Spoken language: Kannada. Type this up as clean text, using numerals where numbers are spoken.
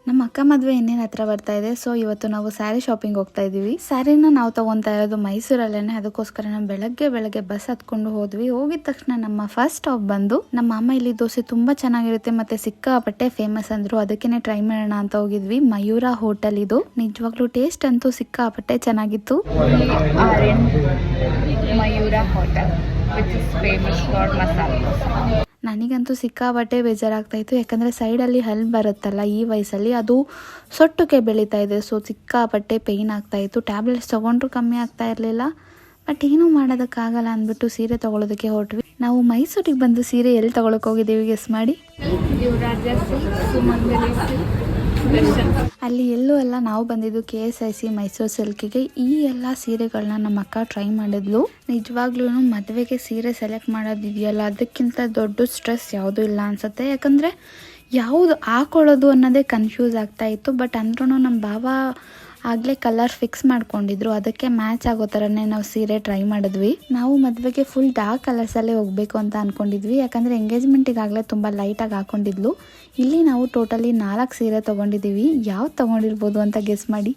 ನಮ್ಮ ಅಕ್ಕ ಮದುವೆ ಇನ್ನೇನು ಹತ್ರ ಬರ್ತಾ ಇದೆ. ಸೊ ಇವತ್ತು ನಾವು ಸ್ಯಾರಿ ಶಾಪಿಂಗ್ ಹೋಗ್ತಾ ಇದೀವಿ. ಸ್ಯಾರಿನ ನಾವು ತಗೊಂತಾ ಇರೋದು ಮೈಸೂರಲ್ಲೇನೆ. ಅದಕ್ಕೋಸ್ಕರ ನಾವು ಬೆಳಗ್ಗೆ ಬಸ್ ಹತ್ಕೊಂಡು ಹೋದ್ವಿ. ಹೋಗಿದ ತಕ್ಷಣ ನಮ್ಮ ಫಸ್ಟ್ ಸ್ಟಾಪ್ ಬಂದು ನಮ್ಮ ಅಮ್ಮ ಇಲ್ಲಿ ದೋಸೆ ತುಂಬಾ ಚೆನ್ನಾಗಿರುತ್ತೆ ಮತ್ತೆ ಸಿಕ್ಕಾಪಟ್ಟೆ ಫೇಮಸ್ ಅಂದ್ರು. ಅದಕ್ಕೇನೆ ಟ್ರೈ ಮಾಡೋಣ ಅಂತ ಹೋಗಿದ್ವಿ. ಮಯೂರ ಹೋಟೆಲ್ ಇದು. ನಿಜವಾಗ್ಲೂ ಟೇಸ್ಟ್ ಅಂತೂ ಸಿಕ್ಕಾಪಟ್ಟೆ ಚೆನ್ನಾಗಿತ್ತು. Mayura hotel which is famous for masala dosa. ನನಗಂತೂ ಸಿಕ್ಕಾಪಟ್ಟೆ ಬೇಜಾರಾಗ್ತಾ ಇತ್ತು. ಯಾಕಂದರೆ ಸೈಡಲ್ಲಿ ಹಲ್ಲು ಬರುತ್ತಲ್ಲ ಈ ವಯಸ್ಸಲ್ಲಿ ಅದು ಸೊಟ್ಟಕ್ಕೆ ಬೆಳೀತಾ ಇದೆ. ಸೊ ಸಿಕ್ಕಾಪಟ್ಟೆ ಪೇಯ್ನ್ ಆಗ್ತಾ ಇತ್ತು. ಟ್ಯಾಬ್ಲೆಟ್ಸ್ ತೊಗೊಂಡ್ರು ಕಮ್ಮಿ ಆಗ್ತಾ ಇರಲಿಲ್ಲ. ಬಟ್ ಏನೂ ಮಾಡೋದಕ್ಕಾಗಲ್ಲ ಅಂದ್ಬಿಟ್ಟು ಸೀರೆ ತೊಗೊಳೋದಕ್ಕೆ ಹೊರಟ್ವಿ. ನಾವು ಮೈಸೂರಿಗೆ ಬಂದು ಸೀರೆ ಎಲ್ಲಿ ತೊಗೊಳಕ್ಕೆ ಹೋಗಿದ್ದೀವಿ ಗೆಸ್ ಮಾಡಿ. ಅಲ್ಲಿ ಎಲ್ಲೂ ಅಲ್ಲ, ನಾವು ಬಂದಿದ್ದು KSIC ಮೈಸೂರು ಸಿಲ್ಕಿಗೆ. ಈ ಎಲ್ಲ ಸೀರೆಗಳನ್ನ ನಮ್ಮ ಅಕ್ಕ ಟ್ರೈ ಮಾಡಿದ್ಲು. ನಿಜವಾಗ್ಲೂ ಮದುವೆಗೆ ಸೀರೆ ಸೆಲೆಕ್ಟ್ ಮಾಡೋದಿದೆಯಲ್ಲ, ಅದಕ್ಕಿಂತ ದೊಡ್ಡ ಸ್ಟ್ರೆಸ್ ಯಾವುದೂ ಇಲ್ಲ ಅನ್ಸುತ್ತೆ. ಯಾಕಂದರೆ ಯಾವುದು ಹಾಕೊಳ್ಳೋದು ಅನ್ನೋದೇ ಕನ್ಫ್ಯೂಸ್ ಆಗ್ತಾ ಇತ್ತು. ಬಟ್ ಅಂದ್ರೂ ನಮ್ಮ ಬಾವ ಆಗಲೇ ಕಲರ್ ಫಿಕ್ಸ್ ಮಾಡ್ಕೊಂಡಿದ್ರು. ಅದಕ್ಕೆ ಮ್ಯಾಚ್ ಆಗೋ ಥರನೇ ನಾವು ಸೀರೆ ಟ್ರೈ ಮಾಡಿದ್ವಿ. ನಾವು ಮದುವೆಗೆ ಫುಲ್ ಡಾರ್ಕ್ ಕಲರ್ಸಲ್ಲೇ ಹೋಗಬೇಕು ಅಂತ ಅಂದ್ಕೊಂಡಿದ್ವಿ. ಯಾಕಂದರೆ ಎಂಗೇಜ್ಮೆಂಟಿಗಾಗಲೇ ತುಂಬ ಲೈಟಾಗಿ ಹಾಕೊಂಡಿದ್ಲು. ಇಲ್ಲಿ ನಾವು ಟೋಟಲಿ 4 ಸೀರೆ ತೊಗೊಂಡಿದ್ದೀವಿ. ಯಾವ್ದು ತೊಗೊಂಡಿರ್ಬೋದು ಅಂತ ಗೆಸ್ ಮಾಡಿ.